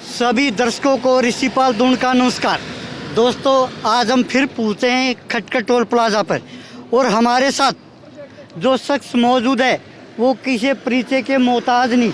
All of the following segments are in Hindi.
सभी दर्शकों को ऋषिपाल दून का नमस्कार। दोस्तों, आज हम फिर पहुँचे हैं खटखट टोल प्लाजा पर और हमारे साथ जो शख्स मौजूद है वो किसी परिचय के मोहताज नहीं,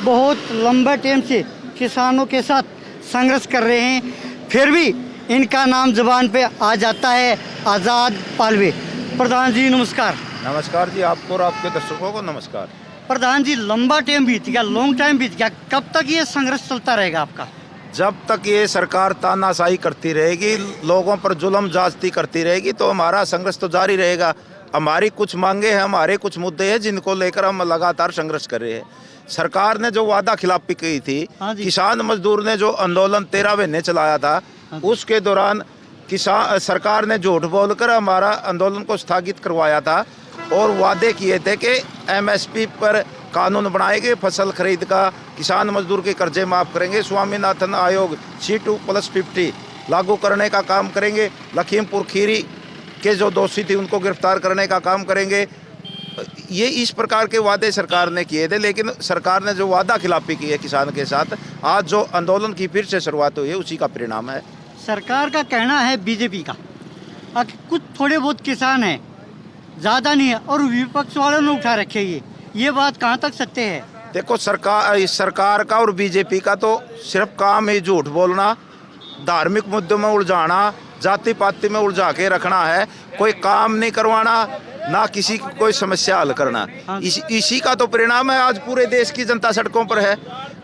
बहुत लंबे टाइम से किसानों के साथ संघर्ष कर रहे हैं, फिर भी इनका नाम जुबान पे आ जाता है आज़ाद पालवे। प्रधान जी नमस्कार। नमस्कार जी, आपको और आपके दर्शकों को नमस्कार। प्रधान जी, लंबा टाइम बीत गया, लॉन्ग टाइम बीत गया, कब तक ये संघर्ष चलता रहेगा आपका? जब तक ये सरकार तानाशाही करती रहेगी, लोगों पर जुल्म जाती करती रहेगी, तो हमारा संघर्ष तो जारी रहेगा। हमारी कुछ मांगे हैं, हमारे कुछ मुद्दे हैं जिनको लेकर हम लगातार संघर्ष कर रहे हैं। सरकार ने जो वादा खिलाफी की थी, किसान मजदूर ने जो आंदोलन 13 महीने चलाया था, उसके दौरान सरकार ने झूठ बोलकर हमारा आंदोलन को स्थगित करवाया था और वादे किए थे कि एमएसपी पर कानून बनाएंगे, फसल खरीद का किसान मजदूर के कर्जे माफ़ करेंगे, स्वामीनाथन आयोग C2+50 लागू करने का काम करेंगे, लखीमपुर खीरी के जो दोषी थे उनको गिरफ्तार करने का काम करेंगे। ये इस प्रकार के वादे सरकार ने किए थे, लेकिन सरकार ने जो वादा खिलाफी की है किसान के साथ, आज जो आंदोलन की फिर से शुरुआत हुई है उसी का परिणाम है। सरकार का कहना है, बीजेपी का कुछ थोड़े बहुत किसान हैं, ज़्यादा नहीं है, और विपक्ष वालों ने उठा रखे ये बात कहाँ तक सत्य है? देखो, सरकार का और बीजेपी का तो सिर्फ काम ही झूठ बोलना, धार्मिक मुद्दों में उलझाना, जाति पाति में उलझा के रखना है, कोई काम नहीं करवाना, ना किसी की कोई समस्या हल करना। इसी का तो परिणाम है। आज पूरे देश की जनता सड़कों पर है।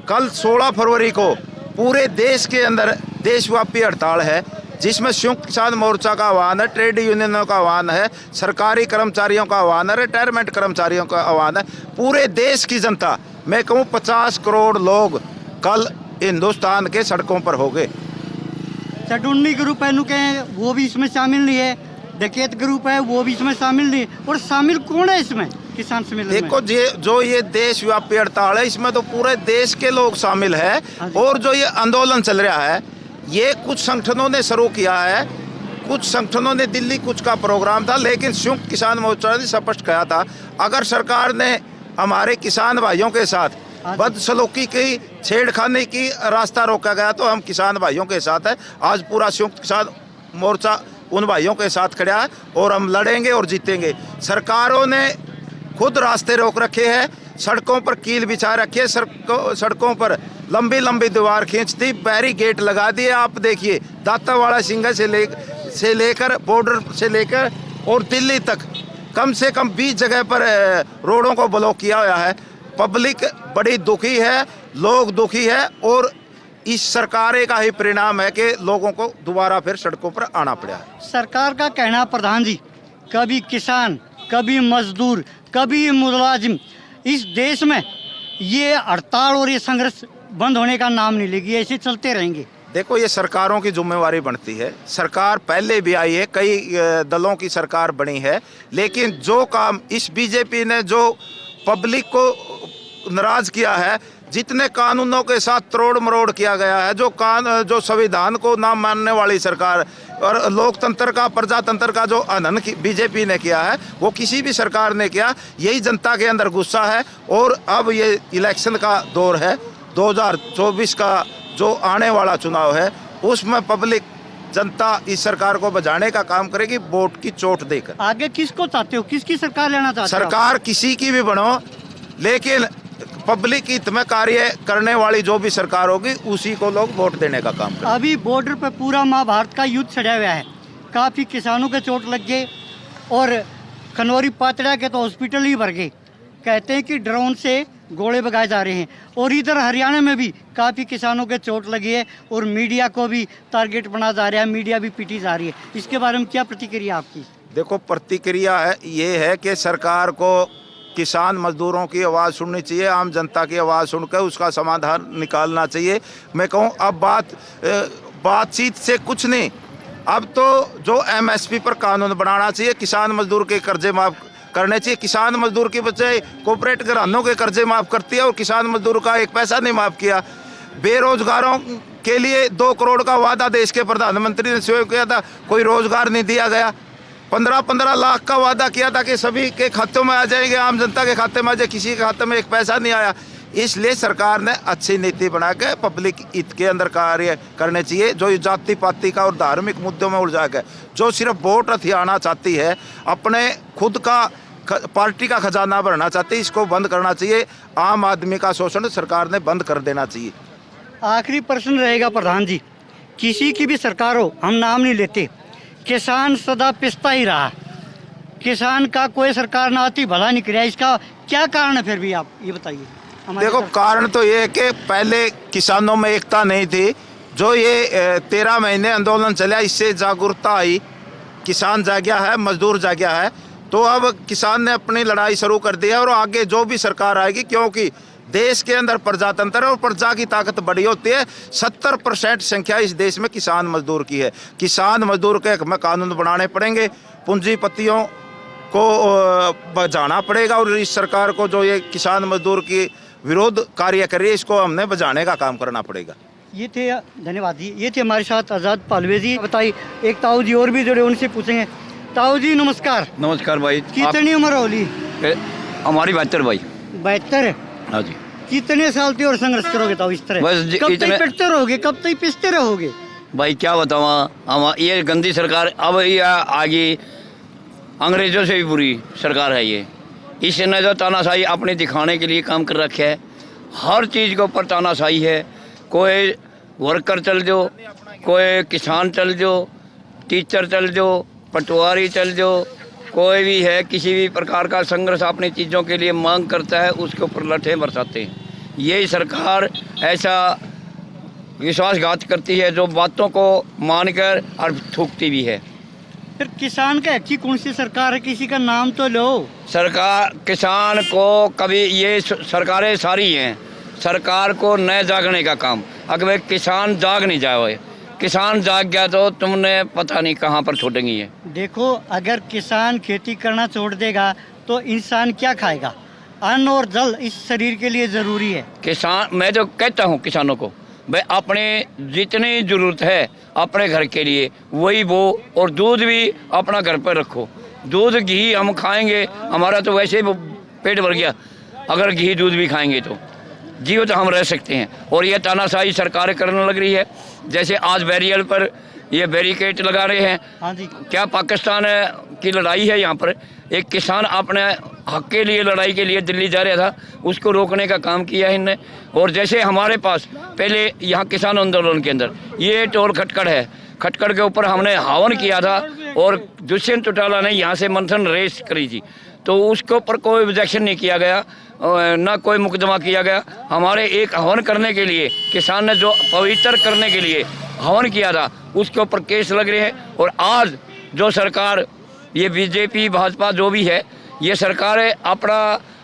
कल 16 फरवरी को पूरे देश के अंदर देशव्यापी हड़ताल है, जिसमें संयुक्त किसान मोर्चा का आह्वान है, ट्रेड यूनियनों का आह्वान है, सरकारी कर्मचारियों का आह्वान है, रिटायरमेंट कर्मचारियों का आह्वान है। पूरे देश की जनता, मैं कहूँ 50 करोड़ लोग कल हिंदुस्तान के सड़कों पर हो गए। चटुन्नी ग्रुप है के वो भी इसमें शामिल नहीं है, डकैत ग्रुप है वो भी इसमें शामिल नहीं है, और शामिल कौन है इसमें किसान सम्मेलन में? देखो, जो ये देशव्यापी हड़ताल है, इसमें तो पूरे देश के लोग शामिल है। और जो ये आंदोलन चल रहा है, ये कुछ संगठनों ने शुरू किया है, कुछ संगठनों ने दिल्ली कुछ का प्रोग्राम था, लेकिन संयुक्त किसान मोर्चा ने स्पष्ट कहा था, अगर सरकार ने हमारे किसान भाइयों के साथ बदसलूकी की, छेड़खानी की रास्ता रोका गया तो हम किसान भाइयों के साथ है। आज पूरा संयुक्त किसान मोर्चा उन भाइयों के साथ खड़ा है और हम लड़ेंगे और जीतेंगे। सरकारों ने खुद रास्ते रोक रखे हैं, सड़कों पर कील बिछा रखी है, सड़कों पर लंबी लंबी दीवार खींचती, बैरिकेड लगा दिए। आप देखिए, दातावाड़ा सिंगा से लेकर बॉर्डर से लेकर और दिल्ली तक कम से कम 20 जगह पर रोडों को ब्लॉक किया हुआ है। पब्लिक बड़ी दुखी है, लोग दुखी है, और इस सरकार का ही परिणाम है कि लोगों को दोबारा फिर सड़कों पर आना पड़ा है। सरकार का कहना, प्रधान जी, कभी किसान, कभी मजदूर, कभी मुलाजिम, इस देश में ये हड़ताल और ये संघर्ष बंद होने का नाम नहीं लेगी, ऐसे चलते रहेंगे। देखो, ये सरकारों की जिम्मेवारी बनती है। सरकार पहले भी आई है, कई दलों की सरकार बनी है, लेकिन जो काम इस बीजेपी ने जो पब्लिक को नाराज किया है, जितने कानूनों के साथ तोड़ मरोड़ किया गया है, जो संविधान को ना मानने वाली सरकार और लोकतंत्र का, प्रजातंत्र का जो हनन बीजेपी ने किया है, वो किसी भी सरकार ने किया। यही जनता के अंदर गुस्सा है। और अब ये इलेक्शन का दौर है, 2024 का जो आने वाला चुनाव है, उसमें पब्लिक, जनता इस सरकार को बचाने का काम करेगी, वोट की चोट देकर। आगे किसको चाहते हो, किसकी सरकार लेना चाहते हो? सरकार किसी की भी बनो, लेकिन पब्लिक हित में कार्य करने वाली जो भी सरकार होगी उसी को लोग वोट देने का काम करें। अभी बॉर्डर पर पूरा महाभारत का युद्ध छड़ा हुआ है, काफ़ी किसानों के चोट लग गए और खनौरी पातड़ा के तो हॉस्पिटल ही भर गए। कहते हैं कि ड्रोन से गोले भगाए जा रहे हैं, और इधर हरियाणा में भी काफ़ी किसानों के चोट लगी है और मीडिया को भी टारगेट बना जा रहा है, मीडिया भी पीटी जा रही है। इसके बारे में क्या प्रतिक्रिया आपकी? देखो, प्रतिक्रिया है ये है कि सरकार को किसान मजदूरों की आवाज़ सुननी चाहिए, आम जनता की आवाज़ सुनकर उसका समाधान निकालना चाहिए। मैं कहूँ, अब बातचीत से कुछ नहीं, अब तो जो एमएसपी पर कानून बनाना चाहिए, किसान मजदूर के कर्जे माफ़ करने चाहिए। किसान मजदूर की बजाय कॉर्पोरेट घरानों के कर्जे माफ़ करती है और किसान मजदूर का एक पैसा नहीं माफ़ किया। बेरोजगारों के लिए 2 करोड़ का वादा देश के प्रधानमंत्री ने स्वयं किया था, कोई रोजगार नहीं दिया गया। 15-15 लाख का वादा किया था कि सभी के खातों में आ जाएंगे, आम जनता के खाते में आ जाए, किसी के खाते में एक पैसा नहीं आया। इसलिए सरकार ने अच्छी नीति बना के पब्लिक हित के अंदर कार्य करने चाहिए। जो ये जाति पाति का और धार्मिक मुद्दों में उलझा के जो सिर्फ वोट हथियाना चाहती है, अपने खुद का पार्टी का खजाना भरना चाहती है, इसको बंद करना चाहिए। आम आदमी का शोषण सरकार ने बंद कर देना चाहिए। आखिरी प्रश्न रहेगा प्रधान जी, किसी की भी सरकार हो, हम नाम नहीं लेते, किसान सदा पिसता ही रहा, किसान का कोई सरकार ना आती भला नहीं किया, इसका क्या कारण है? फिर भी आप ये बताइए। देखो, कारण तो ये है कि पहले किसानों में एकता नहीं थी। जो ये 13 महीने आंदोलन चला, इससे जागरूकता आई, किसान जागया है, मजदूर जागया है। तो अब किसान ने अपनी लड़ाई शुरू कर दी है और आगे जो भी सरकार आएगी, क्योंकि देश के अंदर प्रजातंत्र है और प्रजा की ताकत बड़ी होती है। 70% संख्या इस देश में किसान मजदूर की है। किसान मजदूर के हक में कानून बनाने पड़ेंगे, पूंजीपतियों को बचाना पड़ेगा और इस सरकार को जो ये किसान मजदूर की विरोध कार्य कर रही है, इसको हमने बचाने का काम करना पड़ेगा। ये थे, धन्यवाद जी, ये थे हमारे साथ आज़ाद पालवे जी। बताइए, एक ताऊ जी और भी जुड़े, उनसे पूछेंगे। ताऊ जी नमस्कार। नमस्कार भाई। कितनी उम्र होली? हमारी 72 भाई। 72? हाँ जी। कितने साल तक और संघर्ष करोगे ताऊ इस तरह? बस कब तक पिटते रहोगे, कब तक पिसते रहोगे? भाई क्या बताऊँ, हम ये गंदी सरकार अब ये आगे अंग्रेजों से भी बुरी सरकार है ये। इसने जो तानाशाही अपने दिखाने के लिए काम कर रखे है, हर चीज़ के ऊपर तानाशाही है। कोई वर्कर चल जाओ, कोई किसान चल जाओ, टीचर चल जाओ, पटवारी चल जाओ, कोई भी है किसी भी प्रकार का संघर्ष अपनी चीज़ों के लिए मांग करता है, उसके ऊपर लठे बरसाते हैं। यही सरकार ऐसा विश्वासघात करती है जो बातों को मानकर और थूकती भी है। फिर किसान का अच्छी कौन सी सरकार है, किसी का नाम तो लो। सरकार किसान को कभी, ये सरकारें सारी हैं, सरकार को न जागने का काम। अगर किसान जाग नहीं जाए, किसान जाग गया तो तुमने पता नहीं कहाँ पर छोड़ेंगी ये। देखो, अगर किसान खेती करना छोड़ देगा तो इंसान क्या खाएगा? अन्न और जल इस शरीर के लिए ज़रूरी है। किसान, मैं जो कहता हूँ किसानों को, भाई अपने जितनी ज़रूरत है अपने घर के लिए वही वो, और दूध भी अपना घर पर रखो। दूध घी हम खाएंगे, हमारा तो वैसे ही पेट भर गया, अगर घी दूध भी खाएंगे तो जीवित हम रह सकते हैं। और ये तानाशाही सरकारें करने लग रही है। जैसे आज बैरियर पर ये बैरिकेड लगा रहे हैं। हाँ जी। क्या पाकिस्तान की लड़ाई है? यहाँ पर एक किसान अपने हक के लिए लड़ाई के लिए दिल्ली जा रहा था, उसको रोकने का काम किया है इनने। और जैसे हमारे पास पहले यहाँ किसान आंदोलन के अंदर ये टोल खटकड़ है, खटकड़ के ऊपर हमने हवन किया था और दुष्यंत चौटाला ने यहाँ से मंथन रेस करी थी, तो उसके ऊपर कोई ऑब्जेक्शन नहीं किया गया, ना कोई मुकदमा किया गया। हमारे एक हवन करने के लिए किसान ने जो पवित्र करने के लिए हवन किया था, उसके ऊपर केस लग रहे हैं। और आज जो सरकार, ये बीजेपी भाजपा जो भी है, ये सरकारें अपना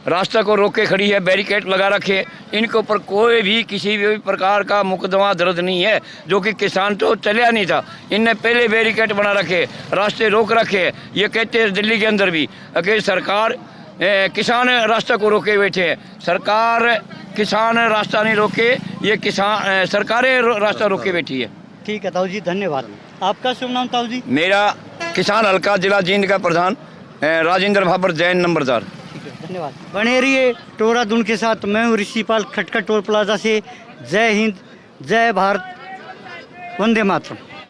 रास्ता को रोके खड़ी है, बैरिकेड लगा रखे, इनके ऊपर कोई भी किसी भी प्रकार का मुकदमा दर्ज नहीं है। जो कि किसान तो चलिया नहीं था, इनने पहले बैरिकेड बना रखे, रास्ते रोक रखे। ये कहते हैं दिल्ली के अंदर भी कि सरकार किसान रास्ता को रोके बैठे हैं। सरकार किसान रास्ता नहीं रोके, ये किसान सरकारें रास्ता रोके बैठी है। ठीक है ताऊ जी, धन्यवाद। आपका शुभ नाम ताऊ जी? मेरा किसान हल्का जिला जींद का प्रधान राजेंद्र भाबर जैन नंबरदार। ठीक है, धन्यवाद। बने रहिए टोरा दून के साथ। मैं हूँ ऋषिपाल, खटखट टोल प्लाजा से। जय हिंद, जय भारत, वंदे मातरम।